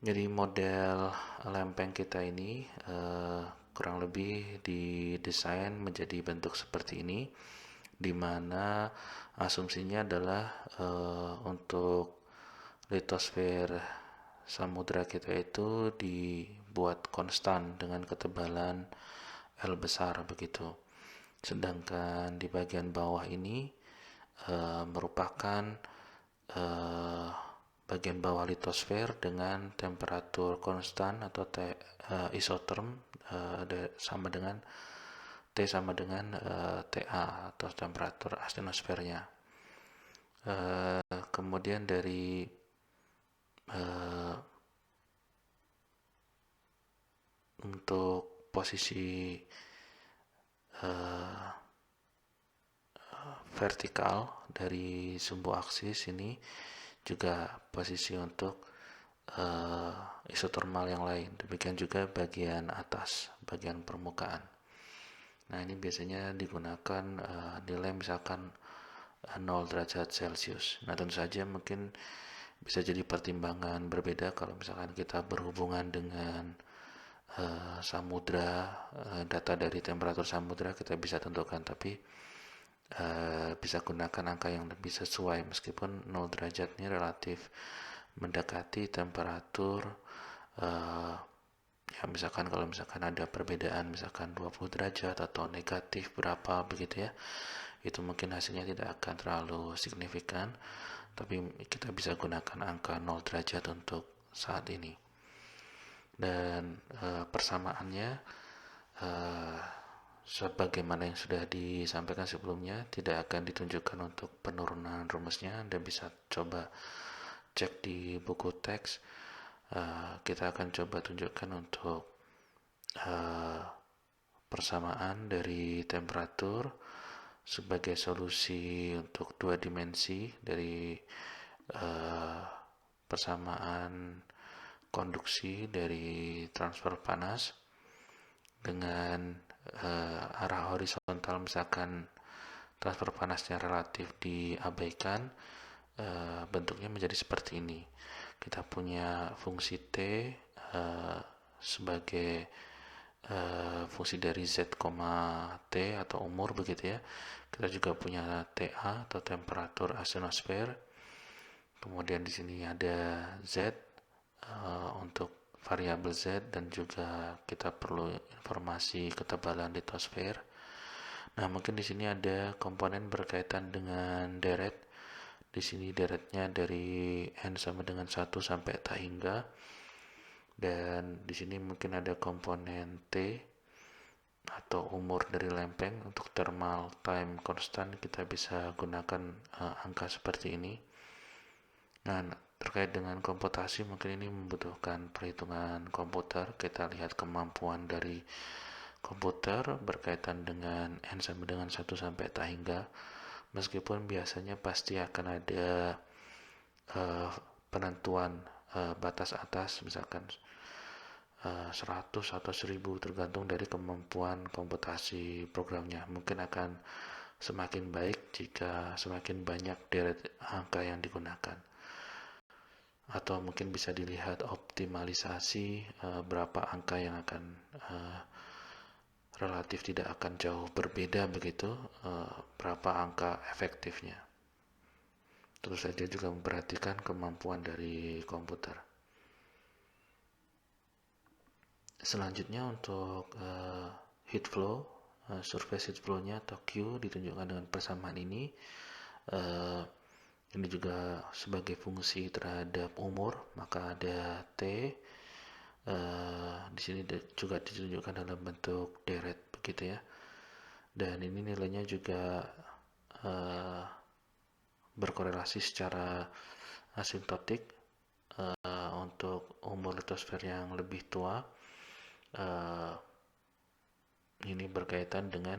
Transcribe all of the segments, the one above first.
Jadi model lempeng kita ini kurang lebih didesain menjadi bentuk seperti ini, di mana asumsinya adalah untuk litosfer samudra kita itu dibuat konstan dengan ketebalan L besar begitu. Sedangkan di bagian bawah ini merupakan eh, bagian bawah litosfer dengan temperatur konstan atau isotherm sama dengan T sama dengan TA atau temperatur asthenosfernya. Kemudian dari untuk posisi vertikal dari sumbu aksis ini juga posisi untuk isotermal yang lain. Demikian juga bagian atas, bagian permukaan. Nah, ini biasanya digunakan nilai misalkan 0 derajat Celcius. Nah, tentu saja mungkin bisa jadi pertimbangan berbeda kalau misalkan kita berhubungan dengan samudra, data dari temperatur samudra kita bisa tentukan, tapi bisa gunakan angka yang lebih sesuai meskipun 0 derajat ini relatif mendekati temperatur ya misalkan kalau misalkan ada perbedaan misalkan 20 derajat atau negatif berapa begitu ya, itu mungkin hasilnya tidak akan terlalu signifikan, tapi kita bisa gunakan angka 0 derajat untuk saat ini. Dan persamaannya sebagaimana yang sudah disampaikan sebelumnya tidak akan ditunjukkan untuk penurunan rumusnya. Anda bisa coba cek di buku teks. Kita akan coba tunjukkan untuk persamaan dari temperatur sebagai solusi untuk dua dimensi dari persamaan konduksi dari transfer panas dengan arah horizontal, misalkan transfer panasnya relatif diabaikan, bentuknya menjadi seperti ini. Kita punya fungsi T sebagai fungsi dari Z, T atau umur begitu ya. Kita juga punya TA atau temperatur asthenosfer. Kemudian di sini ada Z untuk variabel Z, dan juga kita perlu informasi ketebalan litosfer. Nah, mungkin di sini ada komponen berkaitan dengan deret. Di sini deretnya dari N sama dengan 1 sampai tak hingga. Dan di sini mungkin ada komponen T atau umur dari lempeng. Untuk thermal time constant kita bisa gunakan angka seperti ini. Nah, terkait dengan komputasi mungkin ini membutuhkan perhitungan komputer. Kita lihat kemampuan dari komputer berkaitan dengan N sama dengan 1 sampai tak hingga. Meskipun biasanya pasti akan ada penentuan batas atas, misalkan 100 atau 1000 tergantung dari kemampuan komputasi programnya. Mungkin akan semakin baik jika semakin banyak deret angka yang digunakan. Atau mungkin bisa dilihat optimalisasi berapa angka yang akan relatif tidak akan jauh berbeda begitu, berapa angka efektifnya. Terus saja juga memperhatikan kemampuan dari komputer. Selanjutnya untuk heat flow, surface heat flow-nya atau Q ditunjukkan dengan persamaan ini. Ini juga sebagai fungsi terhadap umur, maka ada T. Di sini juga ditunjukkan dalam bentuk deret begitu ya. Dan ini nilainya juga berkorelasi secara asimptotik untuk umur litosfer yang lebih tua. Ini berkaitan dengan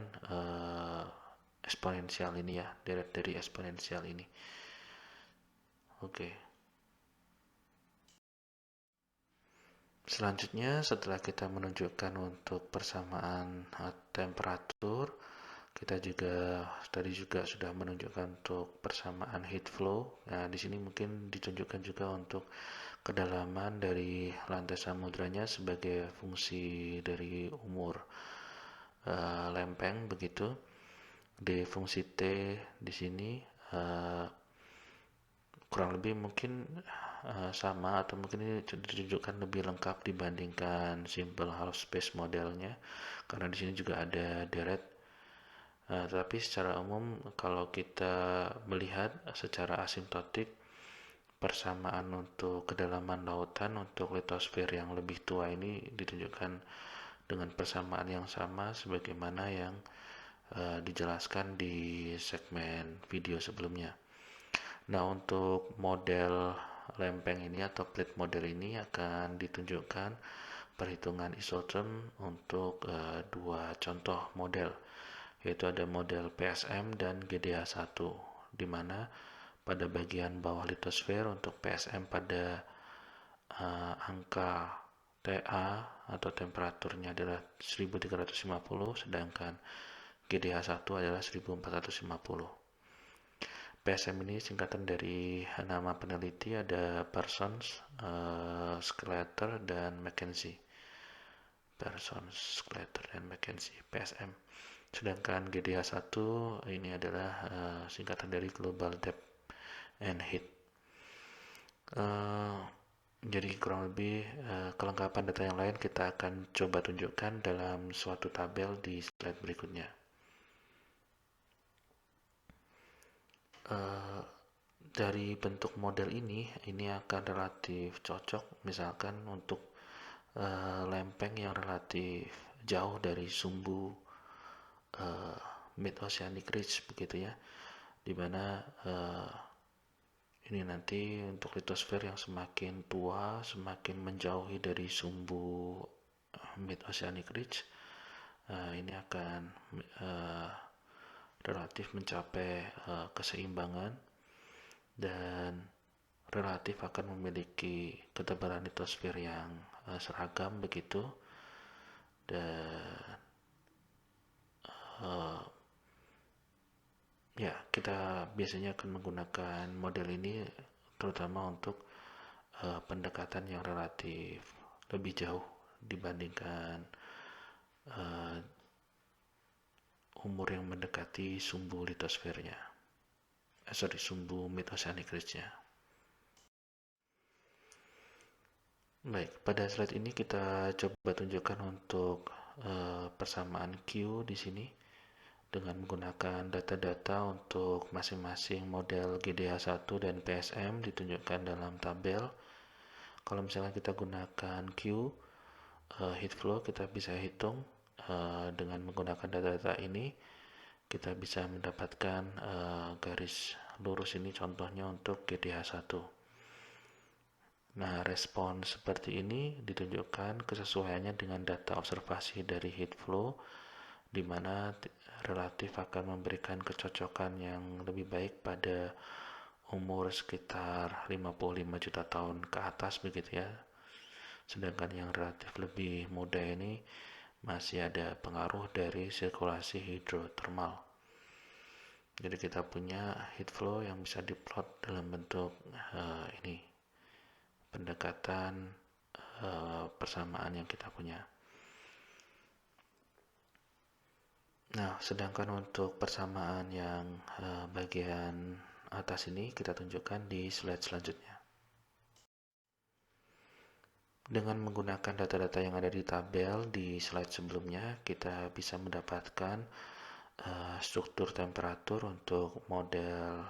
eksponensial ini ya, deret dari eksponensial ini. Oke. Selanjutnya setelah kita menunjukkan untuk persamaan temperatur, kita juga tadi juga sudah menunjukkan untuk persamaan heat flow. Nah, di sini mungkin ditunjukkan juga untuk kedalaman dari lantai samudranya sebagai fungsi dari umur lempeng begitu. Di fungsi T di sini kurang lebih mungkin sama, atau mungkin ini ditunjukkan lebih lengkap dibandingkan simple half space modelnya, karena di sini juga ada deret. Tapi secara umum kalau kita melihat secara asimptotik, persamaan untuk kedalaman lautan untuk litosfer yang lebih tua ini ditunjukkan dengan persamaan yang sama sebagaimana yang dijelaskan di segmen video sebelumnya. Nah, untuk model lempeng ini atau plate model ini akan ditunjukkan perhitungan isotherm untuk dua contoh model, yaitu ada model PSM dan GDH1, di mana pada bagian bawah litosfer untuk PSM pada angka TA atau temperaturnya adalah 1350, sedangkan GDH1 adalah 1450. PSM ini singkatan dari nama peneliti, ada Parsons, Sclater, dan McKenzie. Parsons, Sclater, dan McKenzie, PSM. Sedangkan GDH1 ini adalah singkatan dari Global Depth and Heat. Jadi kurang lebih kelengkapan data yang lain kita akan coba tunjukkan dalam suatu tabel di slide berikutnya. Dari bentuk model ini akan relatif cocok misalkan untuk lempeng yang relatif jauh dari sumbu mid oceanic ridge begitu ya, dimana ini nanti untuk litosfer yang semakin tua, semakin menjauhi dari sumbu mid oceanic ridge, ini akan relatif mencapai keseimbangan dan relatif akan memiliki ketebalan litosfer yang seragam begitu. Dan ya, kita biasanya akan menggunakan model ini terutama untuk pendekatan yang relatif lebih jauh dibandingkan umur yang mendekati sumbu litosfernya, sumbu mid oceanic ridge-nya. Baik, pada slide ini kita coba tunjukkan untuk persamaan Q di sini dengan menggunakan data-data untuk masing-masing model GDH1 dan PSM ditunjukkan dalam tabel. Kalau misalnya kita gunakan Q heat flow, kita bisa hitung dengan menggunakan data-data ini kita bisa mendapatkan garis lurus ini contohnya untuk GDH1. Nah, respon seperti ini ditunjukkan kesesuaiannya dengan data observasi dari heat flow, di mana relatif akan memberikan kecocokan yang lebih baik pada umur sekitar 55 juta tahun ke atas begitu ya. Sedangkan yang relatif lebih muda ini masih ada pengaruh dari sirkulasi hidrotermal. Jadi kita punya heat flow yang bisa diplot dalam bentuk ini, pendekatan persamaan yang kita punya. Nah, sedangkan untuk persamaan yang bagian atas ini kita tunjukkan di slide selanjutnya. Dengan menggunakan data-data yang ada di tabel di slide sebelumnya, kita bisa mendapatkan struktur temperatur untuk model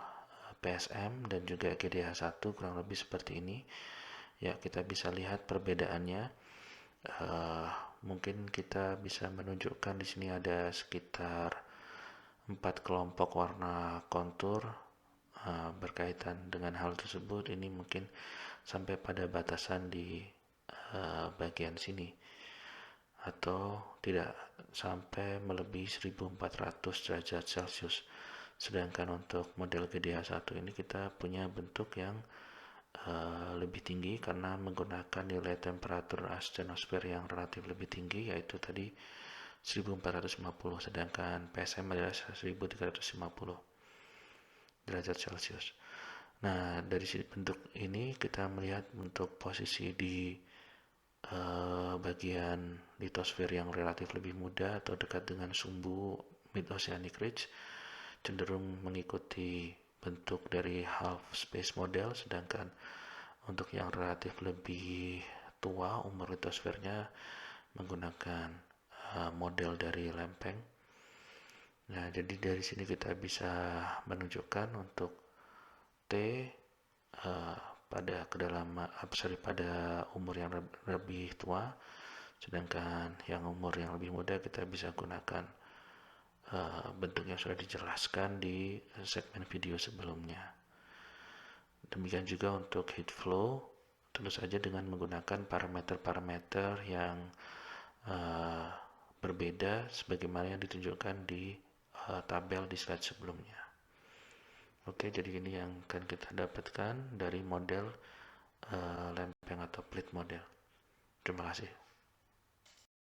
PSM dan juga GDH1 kurang lebih seperti ini. Ya, kita bisa lihat perbedaannya. Mungkin kita bisa menunjukkan di sini ada sekitar 4 kelompok warna kontur berkaitan dengan hal tersebut. Ini mungkin sampai pada batasan di bagian sini, atau tidak sampai melebihi 1400 derajat Celcius. Sedangkan untuk model GDH1 ini kita punya bentuk yang lebih tinggi karena menggunakan nilai temperatur astenosfer yang relatif lebih tinggi, yaitu tadi 1450, sedangkan PSM adalah 1350 derajat Celcius. Nah, dari bentuk ini kita melihat untuk posisi di bagian litosfer yang relatif lebih muda atau dekat dengan sumbu mid-oceanic ridge cenderung mengikuti bentuk dari half space model, sedangkan untuk yang relatif lebih tua umur litosfernya menggunakan model dari lempeng. Nah, jadi dari sini kita bisa menunjukkan untuk T pada kedalaman pada umur yang lebih tua, sedangkan yang umur yang lebih muda kita bisa gunakan bentuk yang sudah dijelaskan di segmen video sebelumnya. Demikian juga untuk heat flow, tentu saja dengan menggunakan parameter-parameter yang berbeda sebagaimana yang ditunjukkan di tabel di slide sebelumnya. Oke, jadi ini yang akan kita dapatkan dari model lempeng atau plate model. Terima kasih.